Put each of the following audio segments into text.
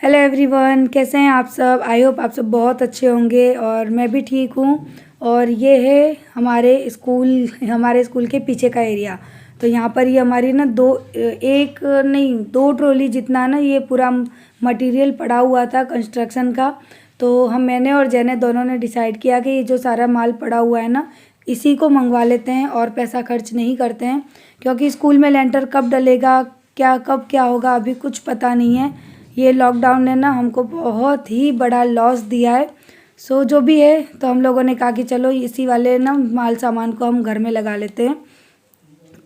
Hello everyone, कैसे हैं आप सब। आई होप आप सब बहुत अच्छे होंगे और मैं भी ठीक हूँ। और ये है हमारे स्कूल के पीछे का एरिया। तो यहाँ पर ये हमारी ना एक नहीं दो ट्रॉली जितना ना ये पूरा मटेरियल पड़ा हुआ था कंस्ट्रक्शन का। तो मैंने और जैने दोनों ने डिसाइड किया कि ये जो सारा माल पड़ा हुआ है ना, इसी को मंगवा लेते हैं और पैसा खर्च नहीं करते हैं, क्योंकि स्कूल में लेंटर कब डलेगा, कब क्या होगा, अभी कुछ पता नहीं है। ये लॉकडाउन ने ना हमको बहुत ही बड़ा लॉस दिया है। सो जो भी है, तो हम लोगों ने कहा कि चलो इसी वाले ना माल सामान को हम घर में लगा लेते हैं।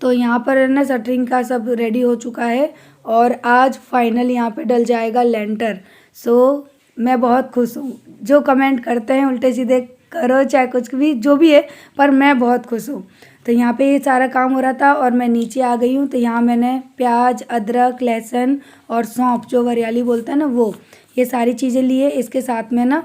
तो यहाँ पर ना शटरिंग का सब रेडी हो चुका है और आज फाइनल यहाँ पे डल जाएगा लेंटर। सो मैं बहुत खुश हूँ। जो कमेंट करते हैं उल्टे सीधे करो, चाहे कुछ भी जो भी है, पर मैं बहुत खुश हूँ। तो यहाँ पे ये सारा काम हो रहा था और मैं नीचे आ गई हूँ। तो यहाँ मैंने प्याज, अदरक, लहसुन और सौंफ, जो वरियाली बोलते हैं ना, वो ये सारी चीज़ें लिए। इसके साथ में ना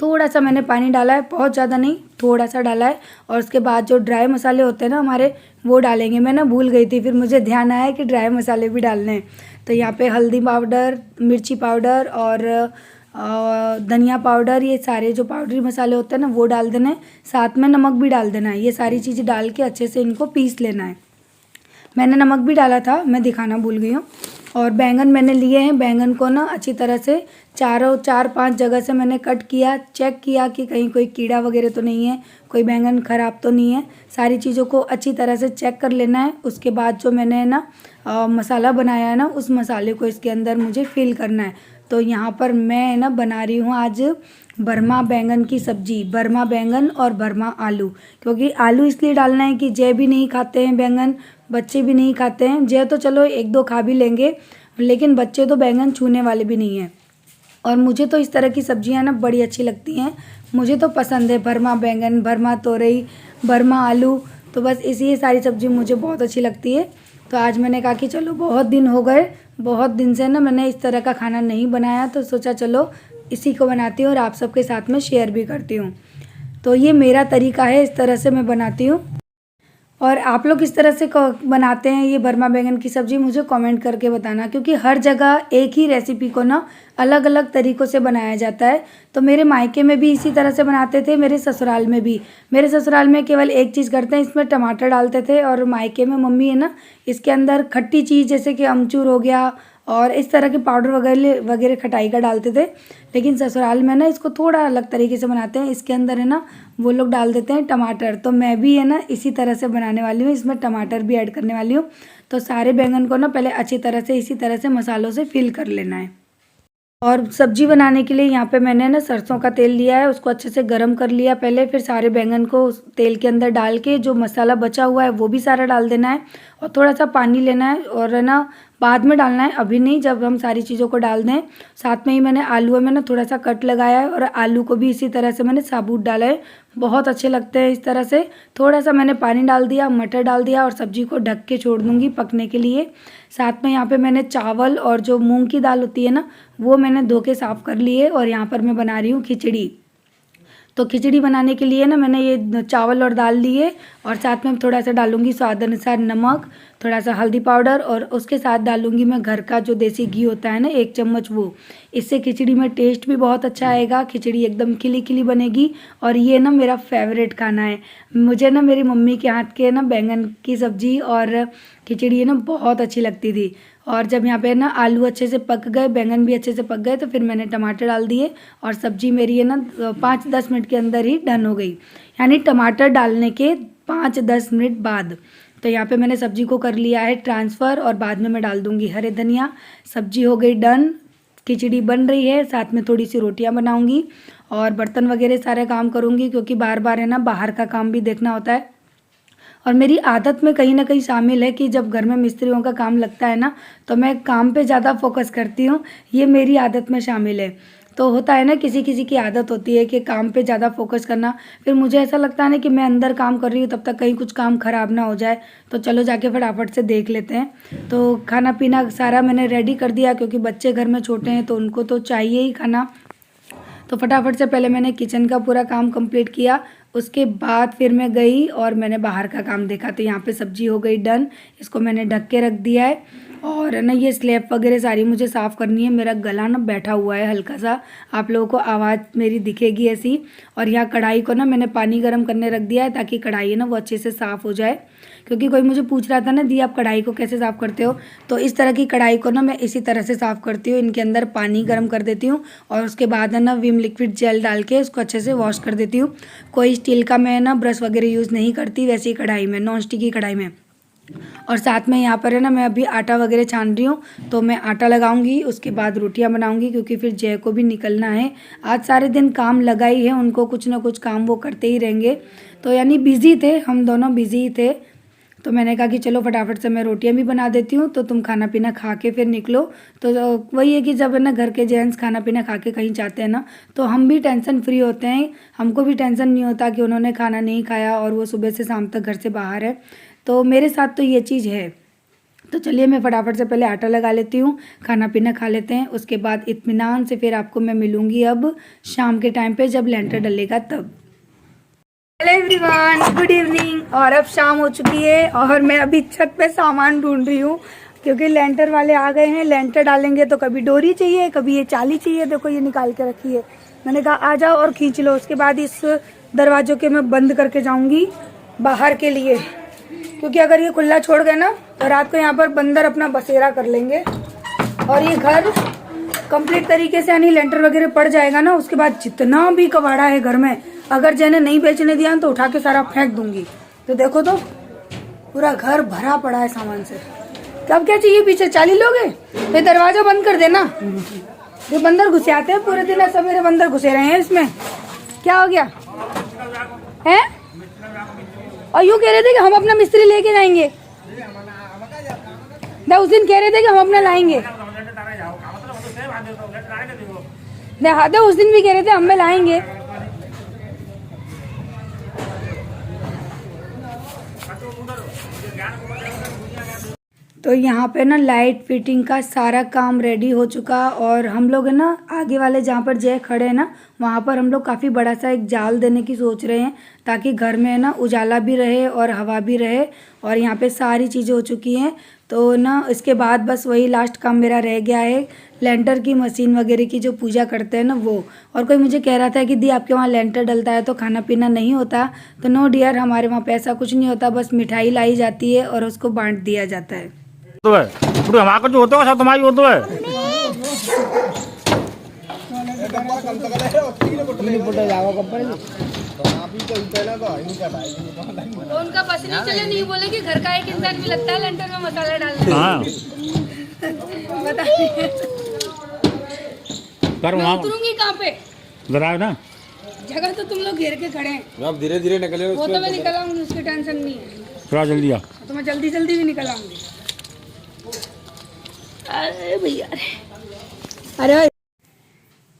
थोड़ा सा मैंने पानी डाला है, बहुत ज़्यादा नहीं, थोड़ा सा डाला है। और उसके बाद जो ड्राई मसाले होते हैं ना हमारे, वो डालेंगे। मैं ना भूल गई थी, फिर मुझे ध्यान आया कि ड्राई मसाले भी डालने हैं। तो यहाँ पे हल्दी पाउडर, मिर्ची पाउडर और धनिया पाउडर, ये सारे जो पाउडरी मसाले होते हैं ना, वो डाल देना है। साथ में नमक भी डाल देना है। ये सारी चीज़ें डाल के अच्छे से इनको पीस लेना है। मैंने नमक भी डाला था, मैं दिखाना भूल गई हूँ। और बैंगन मैंने लिए हैं। बैंगन को ना अच्छी तरह से चार पांच जगह से मैंने कट किया, चेक किया कि कहीं कोई कीड़ा वगैरह तो नहीं है, कोई बैंगन ख़राब तो नहीं है। सारी चीज़ों को अच्छी तरह से चेक कर लेना है। उसके बाद जो मैंने ना मसाला बनाया है ना, उस मसाले को इसके अंदर मुझे फिल करना है। तो यहाँ पर मैं ना बना रही हूँ आज भरमा बैंगन की सब्जी। भरमा बैंगन और भरमा आलू, क्योंकि आलू इसलिए डालना है कि जय भी नहीं खाते हैं बैंगन, बच्चे भी नहीं खाते हैं। जय तो चलो एक दो खा भी लेंगे, लेकिन बच्चे तो बैंगन छूने वाले भी नहीं हैं। और मुझे तो इस तरह की सब्जियां ना बड़ी अच्छी लगती हैं, मुझे तो पसंद है। भरमा बैंगन, भरमा तोरई, भरमा आलू, तो बस इसी सारी सब्जी मुझे बहुत अच्छी लगती है। तो आज मैंने कहा कि चलो बहुत दिन हो गए, बहुत दिन से ना मैंने इस तरह का खाना नहीं बनाया, तो सोचा चलो इसी को बनाती हूँ और आप सबके साथ में शेयर भी करती हूँ। तो ये मेरा तरीका है, इस तरह से मैं बनाती हूँ। और आप लोग किस तरह से बनाते हैं ये भरमा बैंगन की सब्ज़ी, मुझे कमेंट करके बताना, क्योंकि हर जगह एक ही रेसिपी को ना अलग अलग तरीक़ों से बनाया जाता है। तो मेरे मायके में भी इसी तरह से बनाते थे, मेरे ससुराल में भी। मेरे ससुराल में केवल एक चीज़ करते हैं, इसमें टमाटर डालते थे। और मायके में मम्मी है ना, इसके अंदर खट्टी चीज़ जैसे कि अमचूर हो गया और इस तरह के पाउडर वगैरह वगैरह खटाई का डालते थे। लेकिन ससुराल में ना इसको थोड़ा अलग तरीके से बनाते हैं। इसके अंदर है ना वो लोग डाल देते हैं टमाटर। तो मैं भी है ना इसी तरह से बनाने वाली हूँ, इसमें टमाटर भी ऐड करने वाली हूँ। तो सारे बैंगन को ना पहले अच्छी तरह से इसी तरह से मसालों से फिल कर लेना है। और सब्जी बनाने के लिए यहाँ पे मैंने ना सरसों का तेल लिया है, उसको अच्छे से गर्म कर लिया पहले। फिर सारे बैंगन को उस तेल के अंदर डाल के जो मसाला बचा हुआ है वो भी सारा डाल देना है। और थोड़ा सा पानी लेना है और है ना बाद में डालना है, अभी नहीं, जब हम सारी चीज़ों को डाल दें। साथ में ही मैंने आलू में ना थोड़ा सा कट लगाया है और आलू को भी इसी तरह से मैंने साबुत डाला है। बहुत अच्छे लगते हैं इस तरह से। थोड़ा सा मैंने पानी डाल दिया, मटर डाल दिया और सब्जी को ढक के छोड़ दूँगी पकने के लिए। साथ में यहाँ पे मैंने चावल और जो मूंग की दाल होती है ना, वो मैंने धो के साफ़ कर ली है। और यहाँ पर मैं बना रही हूँ खिचड़ी। तो खिचड़ी बनाने के लिए ना मैंने ये चावल और दाल लिए और साथ में थोड़ा सा डालूंगी स्वाद अनुसार नमक, थोड़ा सा हल्दी पाउडर और उसके साथ डालूंगी मैं घर का जो देसी घी होता है ना, 1 चम्मच वो। इससे खिचड़ी में टेस्ट भी बहुत अच्छा आएगा, खिचड़ी एकदम खिली खिली बनेगी। और ये ना मेरा फेवरेट खाना है। मुझे ना मेरी मम्मी के हाथ के ना बैंगन की सब्ज़ी और खिचड़ी है ना बहुत अच्छी लगती थी। और जब यहाँ पे ना आलू अच्छे से पक गए, बैंगन भी अच्छे से पक गए, तो फिर मैंने टमाटर डाल दिए और सब्जी मेरी है ना 5-10 मिनट के अंदर ही डन हो गई, यानी टमाटर डालने के 5-10 मिनट बाद। तो यहाँ पे मैंने सब्जी को कर लिया है ट्रांसफ़र और बाद में मैं डाल दूँगी हरे धनिया। सब्जी हो गई डन, खिचड़ी बन रही है, साथ में थोड़ी सी रोटियाँ बनाऊँगी और बर्तन वगैरह सारे काम करूँगी, क्योंकि बार बार है ना बाहर का काम भी देखना होता है। और मेरी आदत में कहीं ना कहीं शामिल है कि जब घर में मिस्त्रियों का काम लगता है ना, तो मैं काम पे ज़्यादा फोकस करती हूँ। ये मेरी आदत में शामिल है। तो होता है ना, किसी किसी की आदत होती है कि काम पे ज़्यादा फोकस करना। फिर मुझे ऐसा लगता है ना कि मैं अंदर काम कर रही हूँ, तब तक कहीं कुछ काम ख़राब ना हो जाए, तो चलो जाके फटाफट से देख लेते हैं। तो खाना पीना सारा मैंने रेडी कर दिया, क्योंकि बच्चे घर में छोटे हैं तो उनको तो चाहिए ही खाना। तो फटाफट से पहले मैंने किचन का पूरा काम कंप्लीट किया। उसके बाद फिर मैं गई और मैंने बाहर का काम देखा। तो यहाँ पे सब्जी हो गई डन, इसको मैंने ढक के रख दिया है। और ना ये स्लैब वगैरह सारी मुझे साफ़ करनी है। मेरा गला ना बैठा हुआ है हल्का सा, आप लोगों को आवाज़ मेरी दिखेगी ऐसी। और यहाँ कढ़ाई को ना मैंने पानी गर्म करने रख दिया है ताकि कढ़ाई है ना वो अच्छे से साफ़ हो जाए। क्योंकि कोई मुझे पूछ रहा था ना दी आप कढ़ाई को कैसे साफ़ करते हो, तो इस तरह की कढ़ाई को ना मैं इसी तरह से साफ़ करती हूँ। इनके अंदर पानी गर्म कर देती हूँ और उसके बाद है ना विम लिक्विड जेल डाल के इसको अच्छे से वॉश कर देती हूँ। कोई स्टील का मैं ना ब्रश वगैरह यूज़ नहीं करती वैसी कढ़ाई में, नॉन स्टिक की कढ़ाई में। और साथ में यहाँ पर है ना मैं अभी आटा वगैरह छान रही हूँ, तो मैं आटा लगाऊंगी, उसके बाद रोटियाँ बनाऊंगी क्योंकि फिर जय को भी निकलना है। आज सारे दिन काम लगा ही है, उनको कुछ ना कुछ काम वो करते ही रहेंगे। तो यानी बिज़ी थे, हम दोनों बिज़ी ही थे। तो मैंने कहा कि चलो फटाफट से मैं रोटियां भी बना देती हूँ, तो तुम खाना पीना खा के फिर निकलो। तो वही है कि जब है ना घर के जेंट्स खाना पीना खा के कहीं जाते हैं ना, तो हम भी टेंशन फ्री होते हैं। हमको भी टेंशन नहीं होता कि उन्होंने खाना नहीं खाया और वो सुबह से शाम तक घर से बाहर है। तो मेरे साथ तो ये चीज़ है। तो चलिए मैं फटाफट से पहले आटा लगा लेती हूँ, खाना पीना खा लेते हैं, उसके बाद इत्मीनान से फिर आपको मैं मिलूँगी अब शाम के टाइम पे जब लेंटर डलेगा तब। Hello everyone, good evening. और अब शाम हो चुकी है और मैं अभी छत पे सामान ढूंढ रही हूँ क्योंकि लेंटर वाले आ गए हैं। लेंटर डालेंगे तो कभी डोरी चाहिए, कभी ये चाली चाहिए। देखो ये निकाल के रखी है, मैंने कहा आ जाओ और खींच लो। उसके बाद इस दरवाजों के मैं बंद करके जाऊंगी बाहर के लिए, क्योंकि अगर ये खुला छोड़ गए ना तो रात को यहाँ पर बंदर अपना बसेरा कर लेंगे और ये घर कंप्लीट तरीके से यानी लेंटर वगैरह पड़ जाएगा ना, उसके बाद जितना भी कबाड़ा है घर में अगर जैने नहीं बेचने दिया तो उठा के सारा फेंक दूंगी। तो देखो तो पूरा घर भरा पड़ा है सामान से। कब क्या चाहिए पीछे 40 लोग हैं, तो दरवाजा बंद कर देना। ये बंदर घुसे आते हैं पूरे दिन, सब मेरे बंदर घुसे रहे हैं इसमें। क्या हो गया है? और यूँ कह रहे थे कि हम अपना मिस्त्री लेके जाएंगे, उस दिन कह रहे थे कि हम अपना लाएंगे। उस दिन भी कह रहे थे हम लाएंगे। तो यहाँ पे ना लाइट फिटिंग का सारा काम रेडी हो चुका और हम लोग है ना आगे वाले जहाँ पर जय खड़े हैं ना वहाँ पर हम लोग काफ़ी बड़ा सा एक जाल देने की सोच रहे हैं ताकि घर में है ना उजाला भी रहे और हवा भी रहे। और यहाँ पे सारी चीज़ें हो चुकी हैं, तो ना इसके बाद बस वही लास्ट काम मेरा रह गया है, लेंटर की मशीन वगैरह की जो पूजा करते हैं ना वो। और कोई मुझे कह रहा था कि दी आपके वहाँ लेंटर डलता है तो खाना पीना नहीं होता, तो नो डियर, हमारे वहाँ पे ऐसा कुछ नहीं होता, बस मिठाई लाई जाती है और उसको बांट दिया जाता है। तो है हमारा जो होता है सब तुम्हारी होता है। तो उनका बस नहीं चले, नहीं बोले कि घर का एक इंसान भी लगता है लेंटर में मसाला डालने। हाँ मैं उतरूंगी कहाँ पे? जरा ना जगह तो तुम लोग घेर के खड़े हैं। आप धीरे धीरे निकले, वो तो मैं निकल आऊंगी, उसकी टेंशन नहीं है। थोड़ा जल्दी आ, तो मैं जल्दी जल्दी भी निकल आऊंगी। अरे भैया, अरे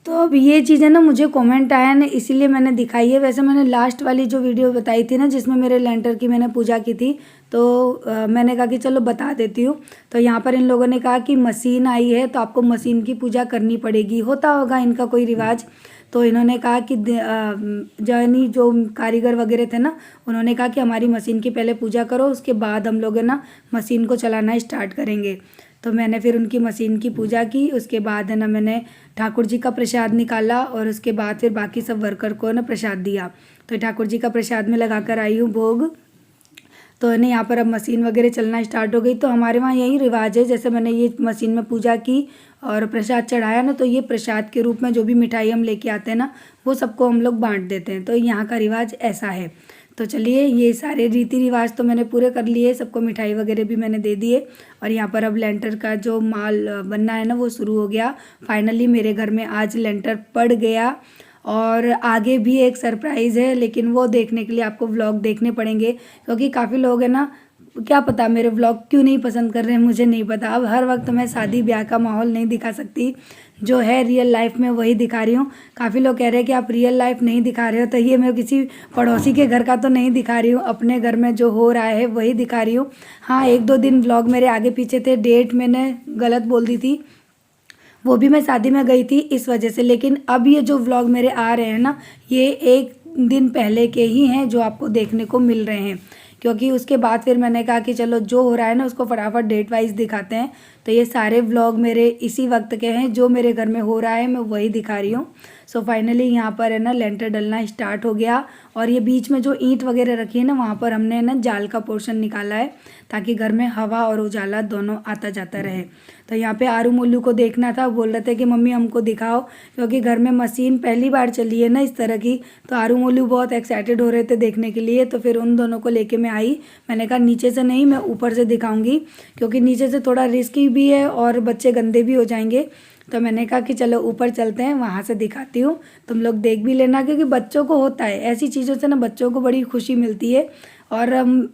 तो अब ये चीज़ें ना मुझे कमेंट आया ना इसीलिए मैंने दिखाई है। वैसे मैंने लास्ट वाली जो वीडियो बताई थी ना जिसमें मेरे लेंटर की मैंने पूजा की थी, तो मैंने कहा कि चलो बता देती हूँ। तो यहाँ पर इन लोगों ने कहा कि मशीन आई है तो आपको मशीन की पूजा करनी पड़ेगी, होता होगा इनका कोई रिवाज। तो इन्होंने कहा कि जो कारीगर वगैरह थे ना उन्होंने कहा कि हमारी मशीन की पहले पूजा करो, उसके बाद हम लोग है ना मशीन को चलाना स्टार्ट करेंगे। तो मैंने फिर उनकी मशीन की पूजा की, उसके बाद है ना मैंने ठाकुर जी का प्रसाद निकाला और उसके बाद फिर बाकी सब वर्कर को ना प्रसाद दिया। तो ठाकुर जी का प्रसाद में लगा कर आई हूँ भोग। तो है ना यहाँ पर अब मशीन वगैरह चलना स्टार्ट हो गई। तो हमारे वहाँ यही रिवाज है, जैसे मैंने ये मशीन में पूजा की और प्रसाद चढ़ाया ना, तो ये प्रसाद के रूप में जो भी मिठाई हम लेके आते हैं ना वो सबको हम लोग बांट देते हैं। तो यहाँ का रिवाज ऐसा है। तो चलिए ये सारे रीति रिवाज तो मैंने पूरे कर लिए, सबको मिठाई वगैरह भी मैंने दे दिए और यहाँ पर अब लेंटर का जो माल बनना है ना वो शुरू हो गया। फाइनली मेरे घर में आज लेंटर पड़ गया और आगे भी एक सरप्राइज़ है, लेकिन वो देखने के लिए आपको व्लॉग देखने पड़ेंगे क्योंकि काफ़ी लोग हैं ना, क्या पता मेरे व्लॉग क्यों नहीं पसंद कर रहे हैं, मुझे नहीं पता। अब हर वक्त मैं शादी ब्याह का माहौल नहीं दिखा सकती, जो है रियल लाइफ में वही दिखा रही हूँ। काफ़ी लोग कह रहे हैं कि आप रियल लाइफ नहीं दिखा रहे हो, तो ये मैं किसी पड़ोसी के घर का तो नहीं दिखा रही हूँ, अपने घर में जो हो रहा है वही दिखा रही हूँ। हाँ, 1-2 दिन व्लॉग मेरे आगे पीछे थे, डेट मैंने गलत बोल दी थी, वो भी मैं शादी में गई थी इस वजह से। लेकिन अब ये जो व्लॉग मेरे आ रहे हैं ना ये 1 दिन पहले के ही हैं जो आपको देखने को मिल रहे हैं। क्योंकि उसके बाद फिर मैंने कहा कि चलो जो हो रहा है ना उसको फटाफट डेट वाइज दिखाते हैं। तो ये सारे व्लॉग मेरे इसी वक्त के हैं, जो मेरे घर में हो रहा है मैं वही दिखा रही हूँ। सो फाइनली यहाँ पर है ना लेंटर डलना स्टार्ट हो गया, और ये बीच में जो ईंट वगैरह रखी है ना वहाँ पर हमने ना जाल का पोर्शन निकाला है ताकि घर में हवा और उजाला दोनों आता जाता रहे। तो यहाँ पे आरू मोलू को देखना था, बोल रहे थे कि मम्मी हमको दिखाओ, क्योंकि घर में मशीन पहली बार चली है ना इस तरह की। तो आरू मोलू बहुत एक्साइटेड हो रहे थे देखने के लिए। तो फिर उन दोनों को लेके मैं आई। मैंने कहा नीचे से नहीं, मैं ऊपर से दिखाऊंगी, क्योंकि नीचे से थोड़ा रिस्की भी है और बच्चे गंदे भी हो जाएंगे। तो मैंने कहा कि चलो ऊपर चलते हैं, वहाँ से दिखाती हूँ, तुम लोग देख भी लेना, क्योंकि बच्चों को होता है ऐसी चीज़ों से ना, बच्चों को बड़ी खुशी मिलती है। और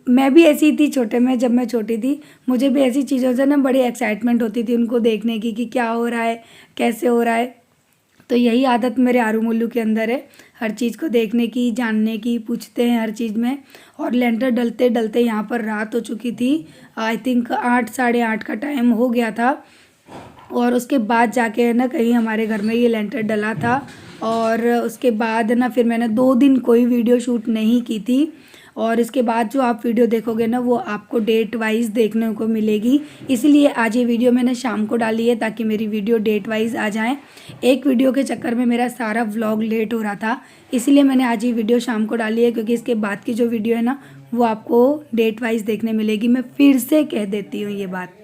मैं भी ऐसी थी छोटे में, जब मैं छोटी थी मुझे भी ऐसी चीज़ों से ना बड़ी एक्साइटमेंट होती थी उनको देखने की, कि क्या हो रहा है, कैसे हो रहा है। तो यही आदत मेरे आरू मोल्लू के अंदर है, हर चीज़ को देखने की, जानने की, पूछते हैं हर चीज़ में। और लेंटर डलते डलते यहाँ पर रात हो चुकी थी, आई थिंक 8 साढ़े 8 का टाइम हो गया था। और उसके बाद जाके ना कहीं हमारे घर में ये लेंटर डला था। और उसके बाद ना फिर मैंने 2 दिन कोई वीडियो शूट नहीं की थी। और इसके बाद जो आप वीडियो देखोगे ना वो आपको डेट वाइज देखने को मिलेगी, इसलिए आज ये वीडियो मैंने शाम को डाली है ताकि मेरी वीडियो डेट वाइज आ जाए। एक वीडियो के चक्कर में मेरा सारा व्लॉग लेट हो रहा था, इसलिए मैंने आज ये वीडियो शाम को डाली है, क्योंकि इसके बाद की जो वीडियो है ना वो आपको डेट वाइज देखने मिलेगी। मैं फिर से कह देती हूँ ये बात।